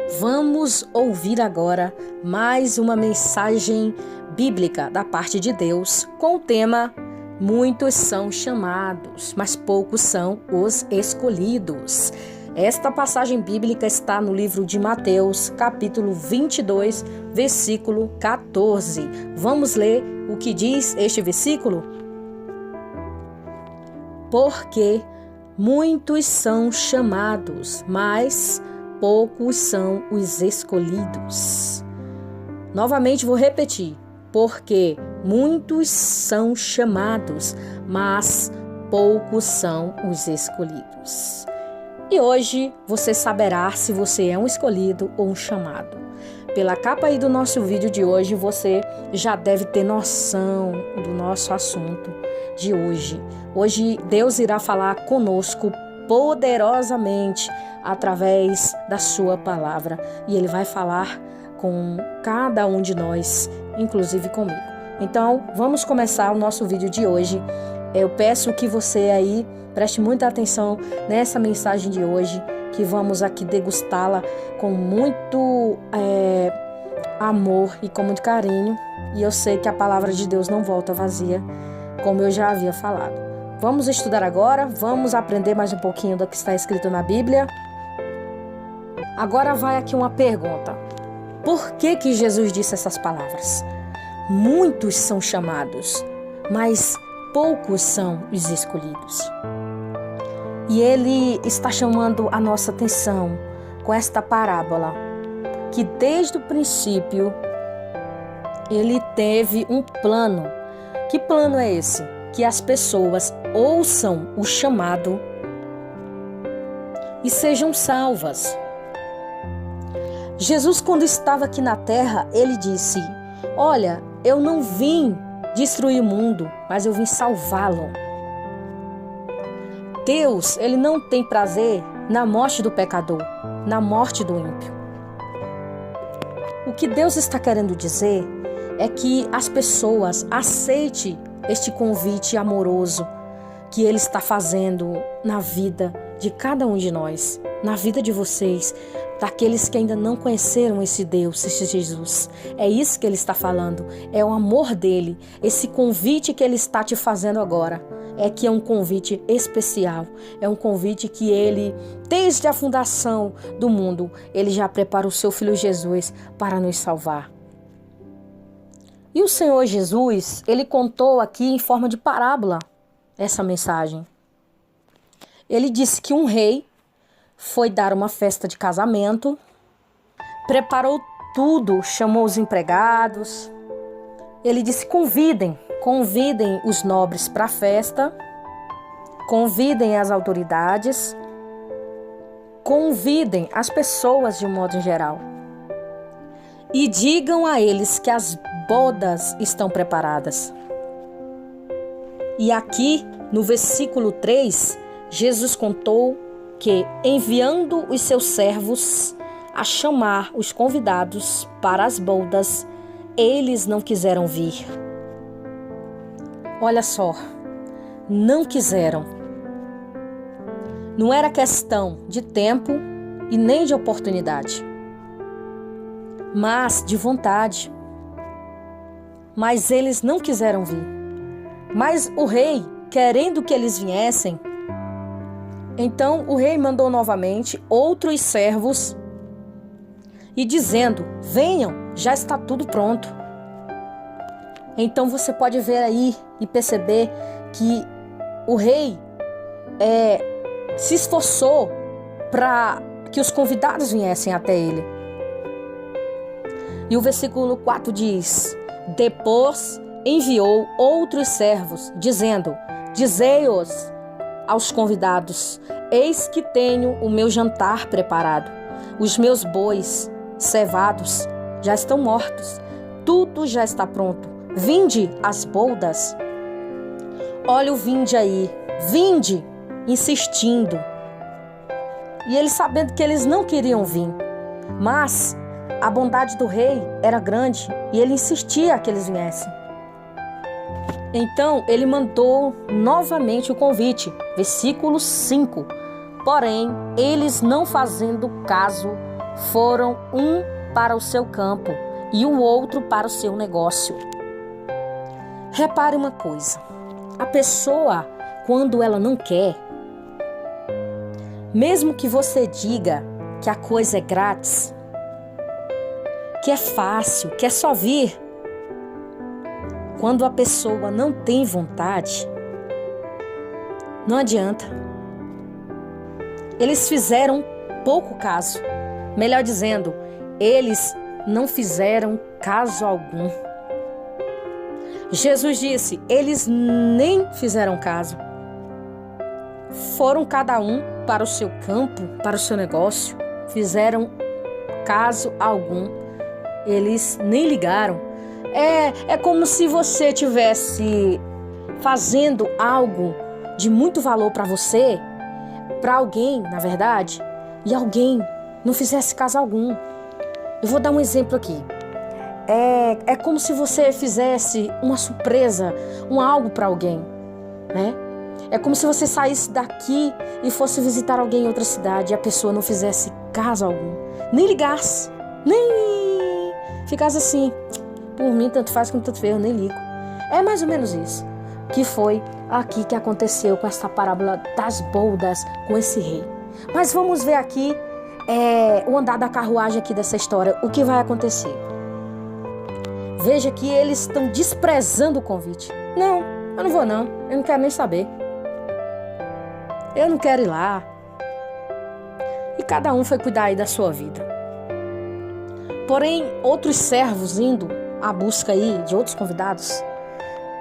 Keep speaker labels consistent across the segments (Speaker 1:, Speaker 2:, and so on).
Speaker 1: Vamos ouvir agora mais uma mensagem bíblica da parte de Deus com o tema Muitos são chamados, mas poucos são os escolhidos. Esta passagem bíblica está no livro de Mateus, capítulo 22, versículo 14. Vamos ler o que diz este versículo? Porque muitos são chamados, mas poucos são os escolhidos. Novamente vou repetir. Porque muitos são chamados, mas poucos são os escolhidos. E hoje você saberá se você é um escolhido ou um chamado. Pela capa aí do nosso vídeo de hoje, você já deve ter noção do nosso assunto de hoje. Hoje Deus irá falar conosco poderosamente através da sua palavra. E Ele vai falar com cada um de nós, inclusive comigo. Então, vamos começar o nosso vídeo de hoje. Eu peço que você aí preste muita atenção nessa mensagem de hoje, que vamos aqui degustá-la com muito amor e com muito carinho. E eu sei que a palavra de Deus não volta vazia, como eu já havia falado. Vamos estudar agora, vamos aprender mais um pouquinho do que está escrito na Bíblia. Agora vai aqui uma pergunta. Por que Jesus disse essas palavras? Muitos são chamados, mas poucos são os escolhidos. E Ele está chamando a nossa atenção com esta parábola, que desde o princípio Ele teve um plano. Que plano é esse? Que as pessoas ouçam o chamado e sejam salvas. Jesus, quando estava aqui na terra, Ele disse: olha, eu não vim destruir o mundo, mas eu vim salvá-lo. Deus, Ele não tem prazer na morte do pecador, na morte do ímpio. O que Deus está querendo dizer é que as pessoas aceitem este convite amoroso que Ele está fazendo na vida de cada um de nós, na vida de vocês, daqueles que ainda não conheceram esse Deus, esse Jesus. É isso que Ele está falando, é o amor dEle. Esse convite que Ele está te fazendo agora é que é um convite especial, é um convite que Ele, desde a fundação do mundo, Ele já preparou o seu Filho Jesus para nos salvar. E o Senhor Jesus, Ele contou aqui em forma de parábola essa mensagem. Ele disse que um rei foi dar uma festa de casamento, preparou tudo, chamou os empregados. Ele disse: convidem os nobres para a festa, convidem as autoridades, convidem as pessoas de um modo geral e digam a eles que as bodas estão preparadas. E aqui no versículo 3, Jesus contou que, enviando os seus servos a chamar os convidados para as bodas, eles não quiseram vir. Olha só, não quiseram. Não era questão de tempo e nem de oportunidade, mas de vontade. Mas eles não quiseram vir. Mas o rei, querendo que eles viessem, então o rei mandou novamente outros servos e dizendo: venham, já está tudo pronto. Então você pode ver aí e perceber que o rei se esforçou para que os convidados viessem até ele. E o versículo 4 diz: depois enviou outros servos, dizendo: dizei-os aos convidados: eis que tenho o meu jantar preparado. Os meus bois cevados já estão mortos. Tudo já está pronto. Vinde às bodas. Olha o vinde aí. Vinde, insistindo. E eles, sabendo que eles não queriam vir, mas a bondade do rei era grande e ele insistia que eles viessem. Então ele mandou novamente o convite, versículo 5. Porém, eles não fazendo caso, foram um para o seu campo e o outro para o seu negócio. Repare uma coisa, a pessoa, quando ela não quer, mesmo que você diga que a coisa é grátis, que é fácil, que é só vir, quando a pessoa não tem vontade, não adianta. Eles fizeram pouco caso. Melhor dizendo, eles não fizeram caso algum. Jesus disse, eles nem fizeram caso. Foram cada um para o seu campo, para o seu negócio, fizeram caso algum. Eles nem ligaram. É como se você tivesse fazendo algo de muito valor para você, para alguém, na verdade, e alguém não fizesse caso algum. Eu vou dar um exemplo aqui. É como se você fizesse uma surpresa, algo para alguém, né? É como se você saísse daqui e fosse visitar alguém em outra cidade e a pessoa não fizesse caso algum, nem ligasse, nem ficasse assim, por mim tanto faz como tanto fez, eu nem ligo. É mais ou menos isso que foi aqui que aconteceu com esta parábola das bodas com esse rei. Mas vamos ver aqui o andar da carruagem aqui dessa história, o que vai acontecer. Veja que eles estão desprezando o convite. Não, eu não vou não, eu não quero nem saber. Eu não quero ir lá. E cada um foi cuidar aí da sua vida. Porém, outros servos indo à busca aí de outros convidados,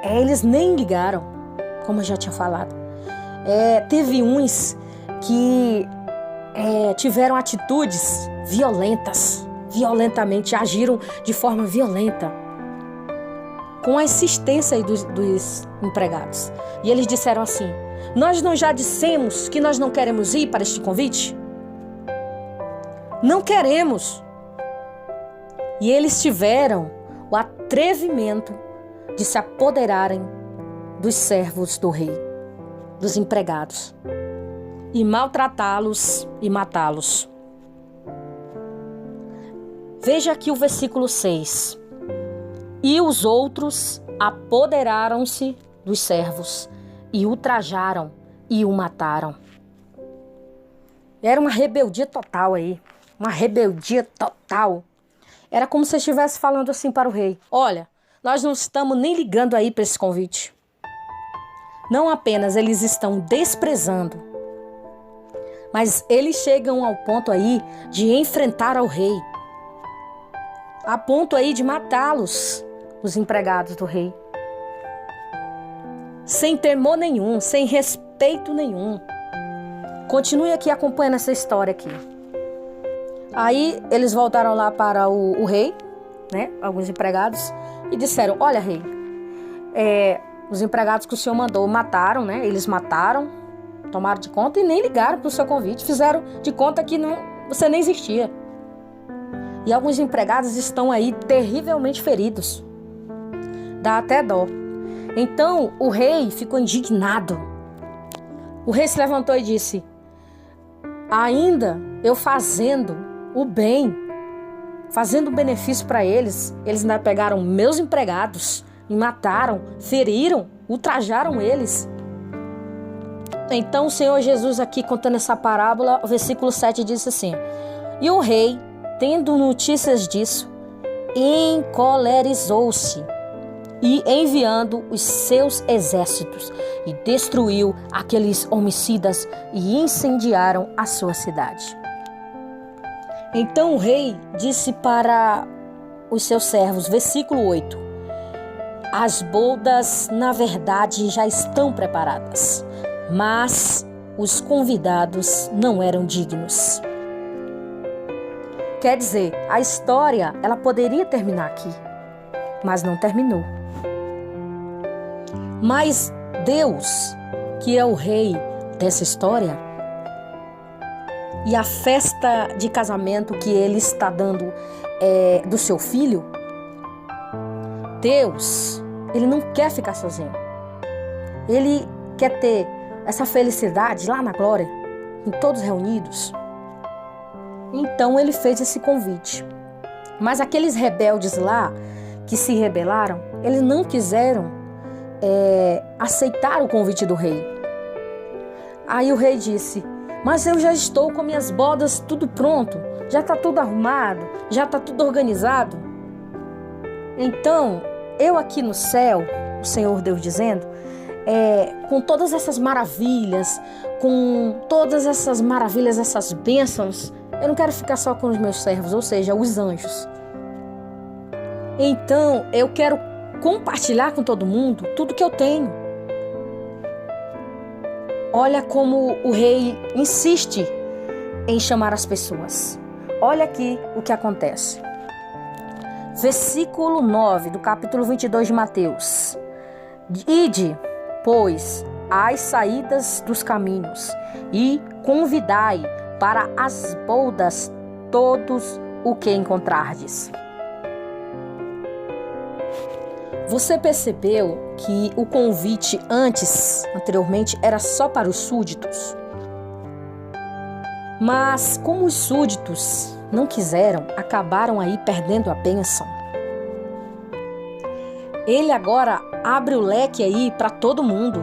Speaker 1: eles nem ligaram, como eu já tinha falado. Teve uns que tiveram atitudes violentas, violentamente, agiram de forma violenta, com a insistência aí dos empregados. E eles disseram assim, nós não já dissemos que nós não queremos ir para este convite? Não queremos. E eles tiveram o atrevimento de se apoderarem dos servos do rei, dos empregados, e maltratá-los e matá-los. Veja aqui o versículo 6. E os outros apoderaram-se dos servos e ultrajaram e o mataram. Era uma rebeldia total aí, uma rebeldia total. Era como se estivesse falando assim para o rei, olha, nós não estamos nem ligando aí para esse convite. Não apenas eles estão desprezando, mas eles chegam ao ponto aí de enfrentar ao rei, a ponto aí de matá-los, os empregados do rei. Sem temor nenhum, sem respeito nenhum. Continue aqui acompanhando essa história aqui. Aí eles voltaram lá para o rei, né, alguns empregados, e disseram, olha rei, os empregados que o senhor mandou mataram, né, eles mataram, tomaram de conta e nem ligaram para o seu convite, fizeram de conta que você nem existia. E alguns empregados estão aí terrivelmente feridos. Dá até dó. Então o rei ficou indignado. O rei se levantou e disse, ainda eu fazendo o bem, fazendo benefício para eles ainda pegaram meus empregados e mataram, feriram, ultrajaram eles. Então o Senhor Jesus aqui contando essa parábola, o versículo 7 diz assim, e o rei, tendo notícias disso, encolerizou-se e enviando os seus exércitos e destruiu aqueles homicidas e incendiaram a sua cidade. Então o rei disse para os seus servos, versículo 8, as bodas na verdade já estão preparadas, mas os convidados não eram dignos. Quer dizer, a história ela poderia terminar aqui, mas não terminou. Mas Deus, que é o rei dessa história, e a festa de casamento que ele está dando do seu filho, Deus, ele não quer ficar sozinho. Ele quer ter essa felicidade lá na glória, com todos reunidos. Então ele fez esse convite. Mas aqueles rebeldes lá, que se rebelaram, eles não quiseram aceitar o convite do rei. Aí o rei disse: mas eu já estou com minhas bodas tudo pronto, já está tudo arrumado, já está tudo organizado. Então, eu aqui no céu, o Senhor Deus dizendo, com todas essas maravilhas, essas bênçãos, eu não quero ficar só com os meus servos, ou seja, os anjos. Então, eu quero compartilhar com todo mundo tudo que eu tenho. Olha como o rei insiste em chamar as pessoas. Olha aqui o que acontece. Versículo 9 do capítulo 22 de Mateus. Ide, pois, às saídas dos caminhos e convidai para as bodas todos o que encontrardes. Você percebeu que o convite anteriormente, era só para os súditos? Mas como os súditos não quiseram, acabaram aí perdendo a bênção. Ele agora abre o leque aí para todo mundo.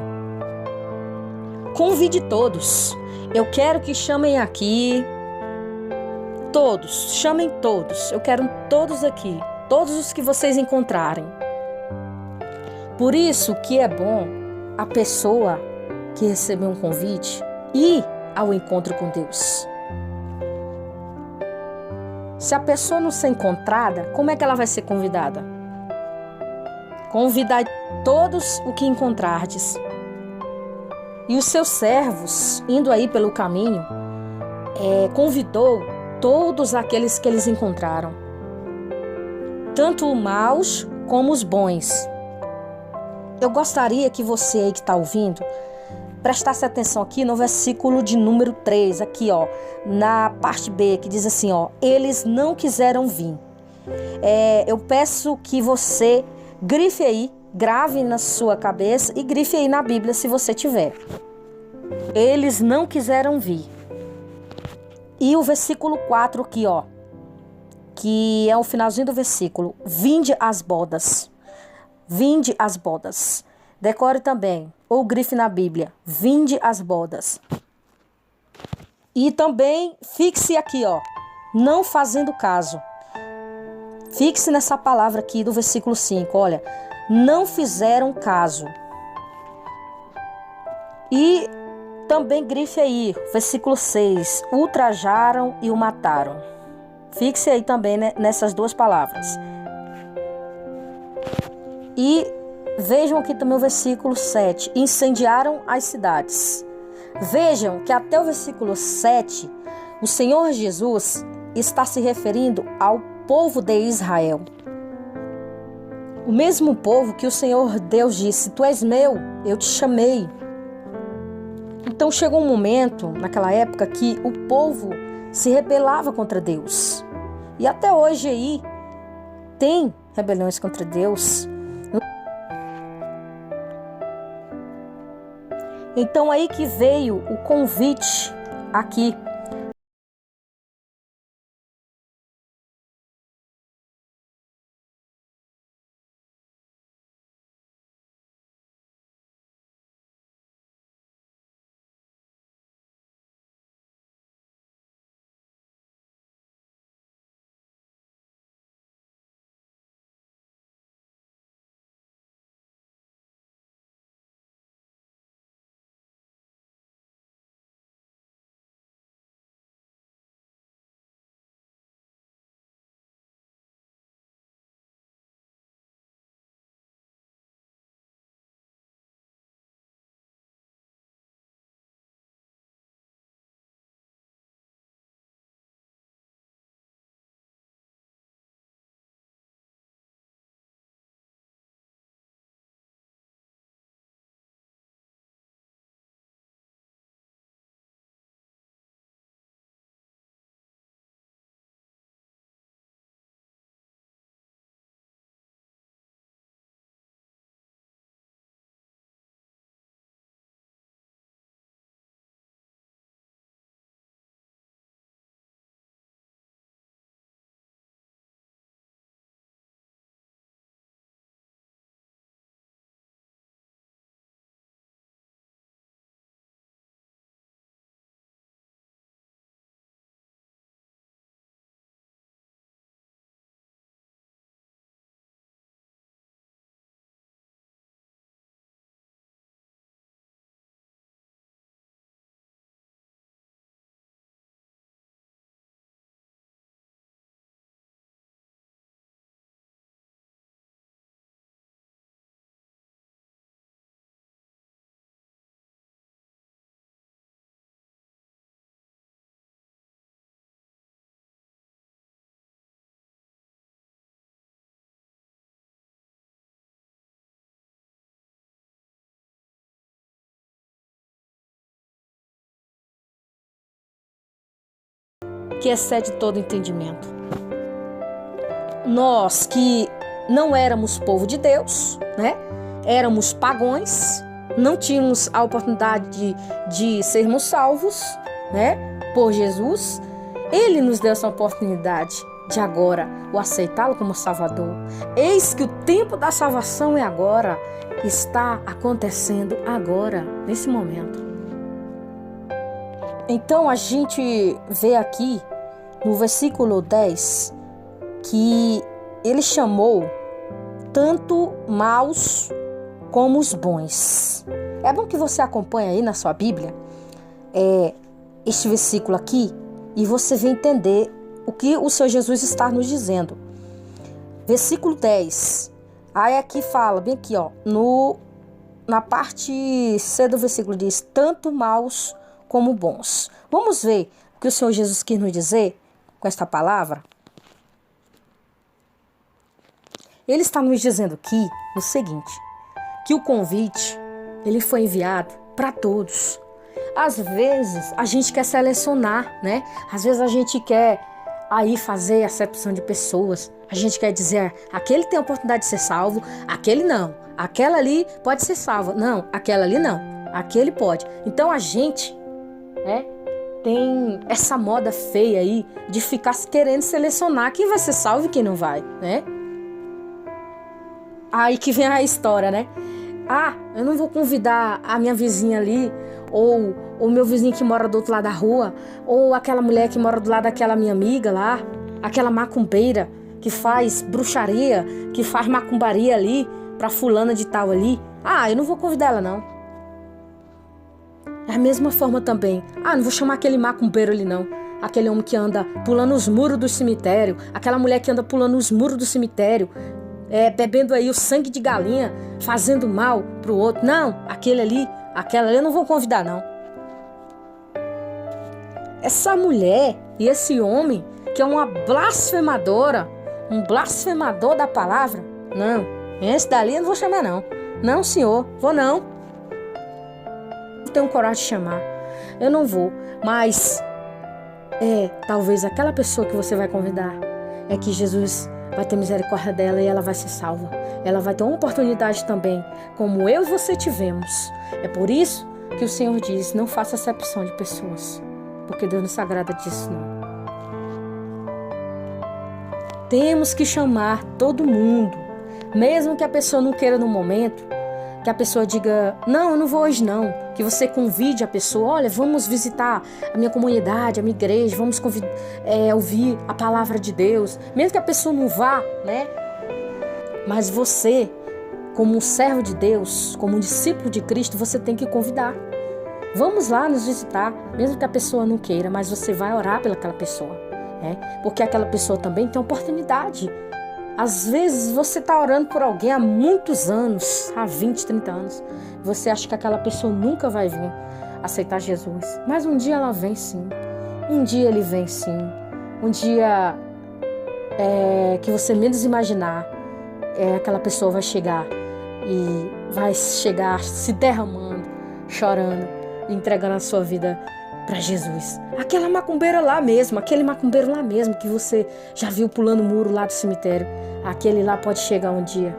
Speaker 1: Convide todos. Eu quero que chamem aqui todos, chamem todos. Eu quero todos aqui, todos os que vocês encontrarem. Por isso que é bom a pessoa que recebeu um convite ir ao encontro com Deus. Se a pessoa não ser encontrada, como é que ela vai ser convidada? Convidai todos o que encontrardes. E os seus servos, indo aí pelo caminho, convidou todos aqueles que eles encontraram, tanto os maus como os bons. Eu gostaria que você aí que está ouvindo prestasse atenção aqui no versículo de número 3, aqui ó, na parte B, que diz assim ó: eles não quiseram vir. Eu peço que você grife aí, grave na sua cabeça e grife aí na Bíblia se você tiver. Eles não quiseram vir. E o versículo 4 aqui ó, que é o finalzinho do versículo: vinde às bodas. Vinde às bodas. Decore também, ou grife na Bíblia: vinde às bodas. E também fixe aqui, ó, não fazendo caso. Fixe nessa palavra aqui do versículo 5, olha: não fizeram caso. E também grife aí, versículo 6, ultrajaram e o mataram. Fixe aí também, né, nessas duas palavras. E vejam aqui também o versículo 7. Incendiaram as cidades. Vejam que até o versículo 7, o Senhor Jesus está se referindo ao povo de Israel. O mesmo povo que o Senhor Deus disse: tu és meu, eu te chamei. Então chegou um momento, naquela época, que o povo se rebelava contra Deus. E até hoje aí tem rebeliões contra Deus. Então aí que veio o convite aqui que excede todo entendimento. Nós que não éramos povo de Deus, né? Éramos pagões, não tínhamos a oportunidade de sermos salvos, né? Por Jesus. Ele nos deu essa oportunidade de agora o aceitá-lo como Salvador. Eis que o tempo da salvação é agora. Está acontecendo agora, nesse momento. Então a gente vê aqui no versículo 10 que ele chamou tanto maus como os bons. É bom que você acompanhe aí na sua Bíblia este versículo aqui e você vai entender o que o Senhor Jesus está nos dizendo. Versículo 10. Aí aqui fala, bem aqui, ó, na parte C do versículo diz, tanto maus como bons. Vamos ver o que o Senhor Jesus quis nos dizer com esta palavra? Ele está nos dizendo aqui o seguinte, que o convite, ele foi enviado para todos. Às vezes, a gente quer selecionar, né? Às vezes a gente quer aí fazer acepção de pessoas. A gente quer dizer, aquele tem a oportunidade de ser salvo, aquele não. Aquela ali pode ser salva. Não, aquela ali não. Aquele pode. Então a gente, né, tem essa moda feia aí de ficar querendo selecionar quem vai ser salvo e quem não vai, né? Aí que vem a história, né? Ah, eu não vou convidar a minha vizinha ali, ou o meu vizinho que mora do outro lado da rua, ou aquela mulher que mora do lado daquela minha amiga lá, aquela macumbeira que faz bruxaria, que faz macumbaria ali, pra fulana de tal ali. Ah, eu não vou convidar ela não. É a mesma forma também. Ah, não vou chamar aquele macumbeiro ali não. Aquele homem que anda pulando os muros do cemitério, aquela mulher que anda pulando os muros do cemitério, bebendo aí o sangue de galinha, fazendo mal pro outro. Não, aquele ali, aquela ali eu não vou convidar não. Essa mulher e esse homem que é uma blasfemadora, um blasfemador da palavra, não, esse dali eu não vou chamar não. Não, senhor, vou não. Não tenho coragem de chamar, eu não vou. Mas talvez aquela pessoa que você vai convidar é que Jesus vai ter misericórdia dela e ela vai ser salva. Ela vai ter uma oportunidade também, como eu e você tivemos. É por isso que o Senhor diz, não faça acepção de pessoas, porque Deus não se agrada disso não. Temos que chamar todo mundo, mesmo que a pessoa não queira no momento, que a pessoa diga, não, eu não vou hoje não, que você convide a pessoa, olha, vamos visitar a minha comunidade, a minha igreja, vamos ouvir a palavra de Deus, mesmo que a pessoa não vá, né? Mas você, como um servo de Deus, como um discípulo de Cristo, você tem que convidar. Vamos lá nos visitar, mesmo que a pessoa não queira, mas você vai orar pelaquela pessoa, né? Porque aquela pessoa também tem oportunidade. Às vezes você está orando por alguém há muitos anos, há 20, 30 anos. Você acha que aquela pessoa nunca vai vir aceitar Jesus. Mas um dia ela vem sim. Um dia ele vem sim. Um dia que você menos imaginar, aquela pessoa vai chegar. E vai chegar se derramando, chorando, entregando a sua vida para Jesus. Aquela macumbeira lá mesmo, aquele macumbeiro lá mesmo que você já viu pulando o muro lá do cemitério, aquele lá pode chegar um dia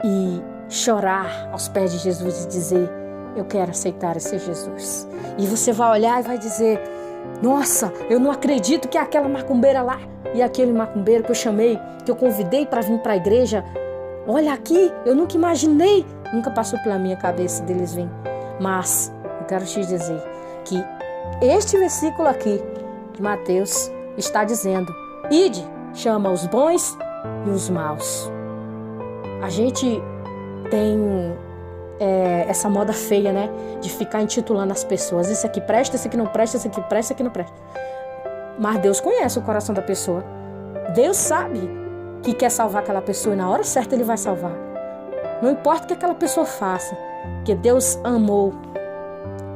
Speaker 1: e chorar aos pés de Jesus e dizer, eu quero aceitar esse Jesus. E você vai olhar e vai dizer, nossa, eu não acredito que é aquela macumbeira lá e aquele macumbeiro que eu chamei, que eu convidei para vir para a igreja, olha aqui, eu nunca imaginei, nunca passou pela minha cabeça deles virem. Mas eu quero te dizer que este versículo aqui de Mateus está dizendo, ide, chama os bons e os maus. A gente tem essa moda feia, né? De ficar intitulando as pessoas. Esse aqui presta, esse aqui não presta, esse aqui presta, esse aqui não presta. Mas Deus conhece o coração da pessoa. Deus sabe que quer salvar aquela pessoa e na hora certa Ele vai salvar. Não importa o que aquela pessoa faça, porque Deus amou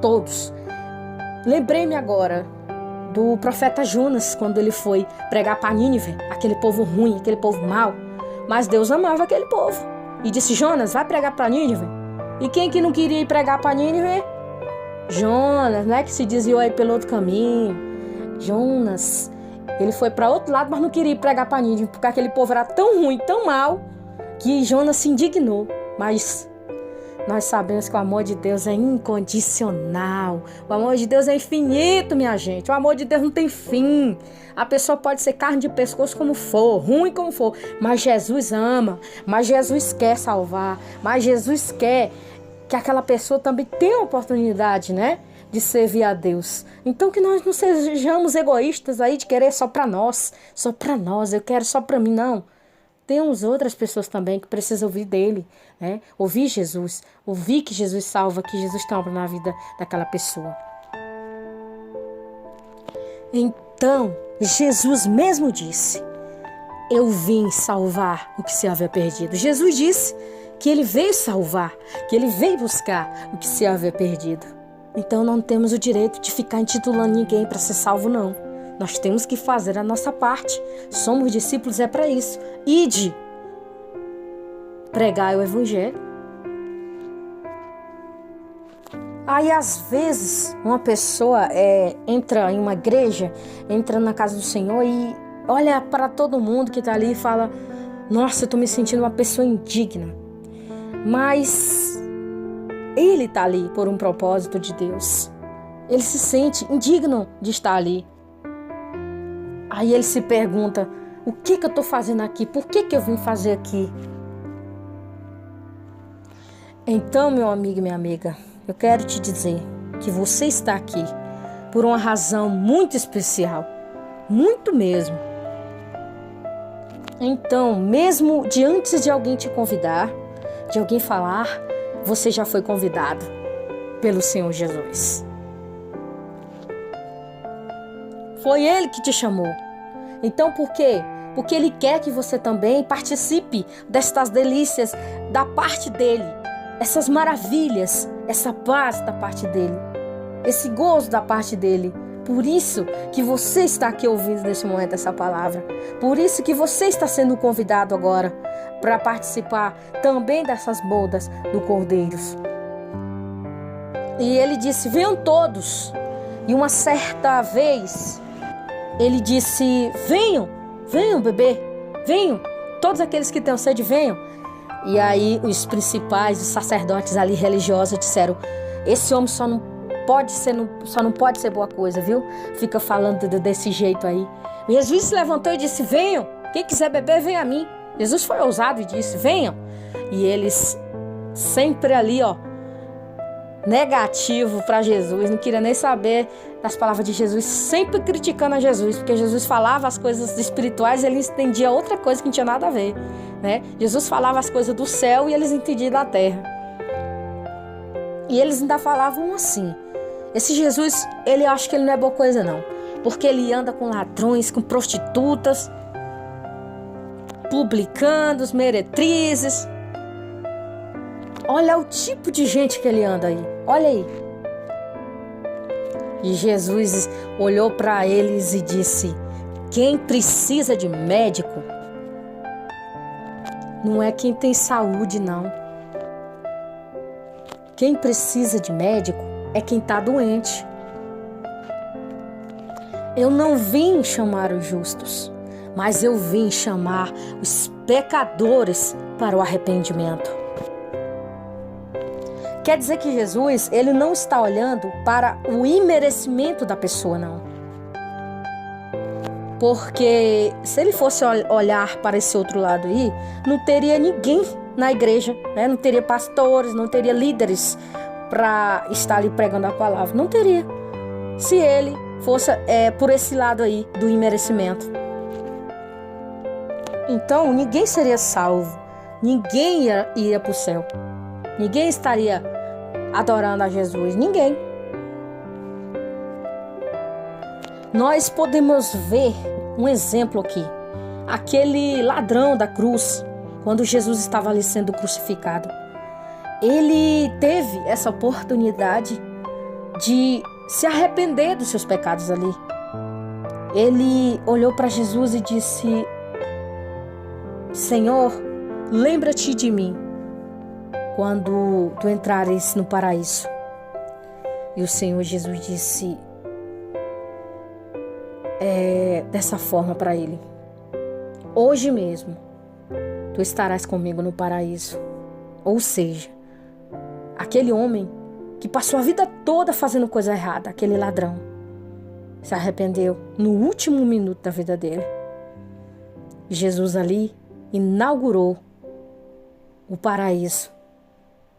Speaker 1: todos. Lembrei-me agora do profeta Jonas, quando ele foi pregar para Nínive, aquele povo ruim, aquele povo mau. Mas Deus amava aquele povo. E disse, Jonas, vai pregar para Nínive. E quem que não queria ir pregar para Nínive? Jonas, né, que se desviou aí pelo outro caminho. Jonas, Ele foi para outro lado, mas não queria pregar para Nínive, porque aquele povo era tão ruim, tão mal, que Jonas se indignou. Mas nós sabemos que o amor de Deus é incondicional. O amor de Deus é infinito, minha gente. O amor de Deus não tem fim. A pessoa pode ser carne de pescoço como for, ruim como for, mas Jesus ama, mas Jesus quer salvar, mas Jesus quer que aquela pessoa também tenha a oportunidade, né, de servir a Deus. Então que nós não sejamos egoístas aí de querer só para nós, eu quero só para mim, não. Temos outras pessoas também que precisam ouvir dele, né? Ouvir Jesus, ouvir que Jesus salva, que Jesus trabalha na vida daquela pessoa. Então, Jesus mesmo disse: eu vim salvar o que se havia perdido. Jesus disse que ele veio salvar, que ele veio buscar o que se havia perdido. Então, não temos o direito de ficar intitulando ninguém para ser salvo, não. Nós temos que fazer a nossa parte. Somos discípulos, é para isso. Ide, pregai o evangelho. Aí, às vezes, uma pessoa entra em uma igreja, entra na casa do Senhor e olha para todo mundo que está ali e fala: nossa, eu estou me sentindo uma pessoa indigna. Mas ele está ali por um propósito de Deus. Ele se sente indigno de estar ali. Aí ele se pergunta: o que eu estou fazendo aqui? Por que eu vim fazer aqui? Então, meu amigo e minha amiga, eu quero te dizer que você está aqui por uma razão muito especial. Muito mesmo. Então, mesmo de antes de alguém te convidar, de alguém falar, você já foi convidado pelo Senhor Jesus. Foi Ele que te chamou. Então por quê? Porque Ele quer que você também participe destas delícias da parte dEle. Essas maravilhas, essa paz da parte dEle. Esse gozo da parte dEle. Por isso que você está aqui ouvindo nesse momento essa palavra. Por isso que você está sendo convidado agora para participar também dessas bodas do Cordeiro. E Ele disse: venham todos. E uma certa vez Ele disse: venham beber, venham, todos aqueles que têm sede, venham. E aí os principais, os sacerdotes ali religiosos disseram: esse homem só não pode ser boa coisa, viu? Fica falando desse jeito aí. E Jesus se levantou e disse: venham, quem quiser beber, venha a mim. Jesus foi ousado e disse: venham. E eles sempre ali, negativo para Jesus, não queria nem saber das palavras de Jesus, sempre criticando a Jesus, porque Jesus falava as coisas espirituais e eles entendiam outra coisa que não tinha nada a ver, né? Jesus falava as coisas do céu e eles entendiam da terra. E eles ainda falavam assim: esse Jesus, ele acha que ele não é boa coisa não, porque ele anda com ladrões, com prostitutas, publicanos, meretrizes. Olha o tipo de gente que ele anda aí. Olha aí. E Jesus olhou para eles e disse: quem precisa de médico não é quem tem saúde, não. Quem precisa de médico é quem está doente. Eu não vim chamar os justos, mas eu vim chamar os pecadores para o arrependimento. Quer dizer que Jesus, ele não está olhando para o imerecimento da pessoa, não. Porque se ele fosse olhar para esse outro lado aí, não teria ninguém na igreja, né? Não teria pastores, não teria líderes para estar ali pregando a palavra. Não teria. Se ele fosse por esse lado aí do imerecimento. Então, ninguém seria salvo. Ninguém ia para o céu. Ninguém estaria adorando a Jesus. Ninguém. Nós podemos ver um exemplo aqui. Aquele ladrão da cruz, quando Jesus estava ali sendo crucificado. Ele teve essa oportunidade de se arrepender dos seus pecados ali. Ele olhou para Jesus e disse: Senhor, lembra-te de mim quando tu entrares no paraíso. E o Senhor Jesus disse: dessa forma para ele: hoje mesmo tu estarás comigo no paraíso. Ou seja, aquele homem que passou a vida toda fazendo coisa errada, aquele ladrão, se arrependeu no último minuto da vida dele. Jesus ali inaugurou o paraíso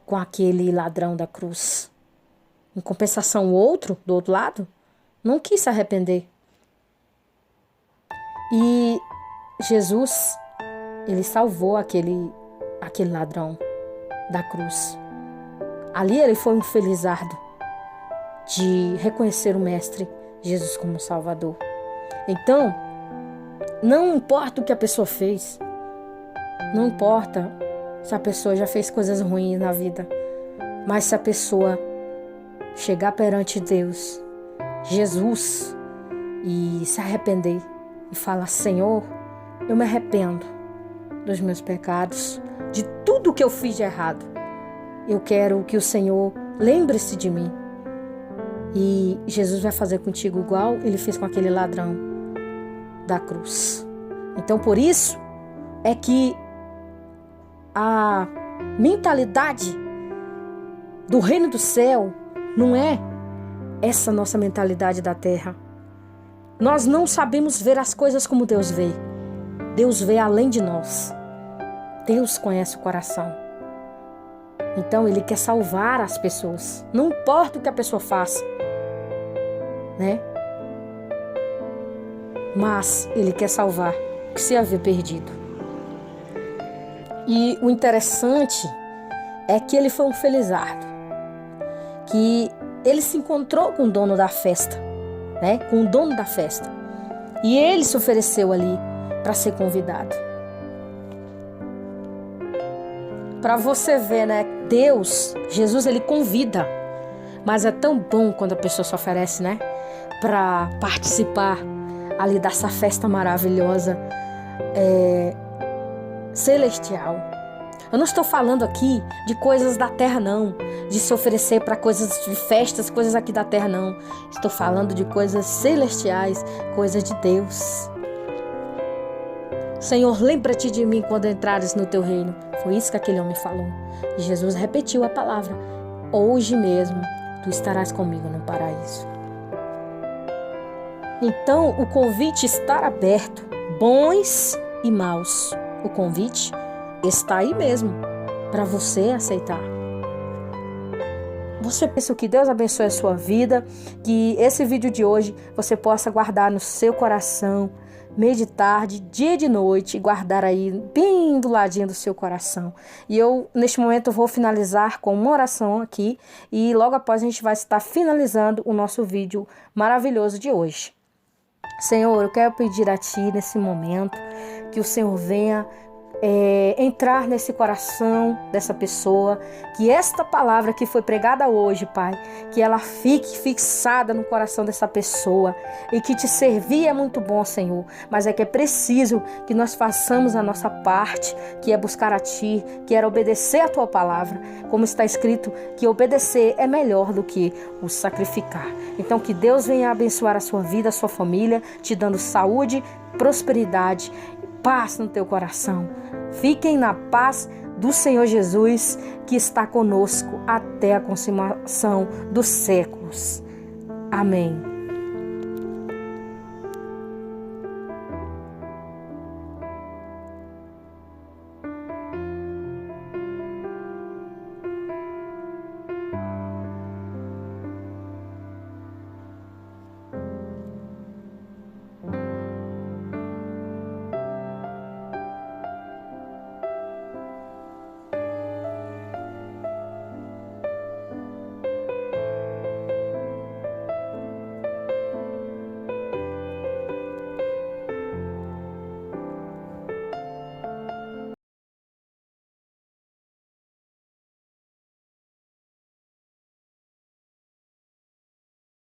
Speaker 1: com aquele ladrão da cruz. Em compensação, o outro, do outro lado, não quis se arrepender. E Jesus, ele salvou aquele ladrão da cruz. Ali ele foi um felizardo de reconhecer o Mestre Jesus como Salvador. Então, não importa o que a pessoa fez, não importa se a pessoa já fez coisas ruins na vida, mas se a pessoa chegar perante Deus, Jesus, e se arrepender e falar: Senhor, eu me arrependo dos meus pecados, de tudo que eu fiz de errado. Eu quero que o Senhor lembre-se de mim. E Jesus vai fazer contigo igual ele fez com aquele ladrão da cruz. Então, por isso é que a mentalidade do reino do céu não é essa nossa mentalidade da terra. Nós não sabemos ver as coisas como Deus vê. Deus vê além de nós. Deus conhece o coração. Então ele quer salvar as pessoas. Não importa o que a pessoa faça, né? Mas ele quer salvar o que se havia perdido. E o interessante é que ele foi um felizardo, que ele se encontrou com o dono da festa, né? Com o dono da festa. E ele se ofereceu ali para ser convidado. Para você ver, né? Deus, Jesus, ele convida. Mas é tão bom quando a pessoa se oferece, né? Para participar ali dessa festa maravilhosa, celestial. Eu não estou falando aqui de coisas da terra, não. De se oferecer para coisas de festas, coisas aqui da terra, não. Estou falando de coisas celestiais, coisas de Deus. Senhor, lembra-te de mim quando entrares no teu reino. Foi isso que aquele homem falou. E Jesus repetiu a palavra: hoje mesmo tu estarás comigo no paraíso. Então, o convite está aberto, bons e maus. O convite está aí mesmo, para você aceitar. Você pensa que Deus abençoe a sua vida, que esse vídeo de hoje você possa guardar no seu coração, meditar de dia e de noite e guardar aí bem do ladinho do seu coração. E eu, neste momento, vou finalizar com uma oração aqui e logo após a gente vai estar finalizando o nosso vídeo maravilhoso de hoje. Senhor, eu quero pedir a Ti nesse momento que o Senhor venha entrar nesse coração dessa pessoa, que esta palavra que foi pregada hoje, Pai, que ela fique fixada no coração dessa pessoa, e que te servir é muito bom, Senhor, mas é que é preciso que nós façamos a nossa parte, que é buscar a Ti, que é obedecer a Tua palavra, como está escrito, que obedecer é melhor do que o sacrificar. Então que Deus venha abençoar a sua vida, a sua família, te dando saúde, prosperidade, paz no teu coração. Fiquem na paz do Senhor Jesus, que está conosco até a consumação dos séculos. Amém.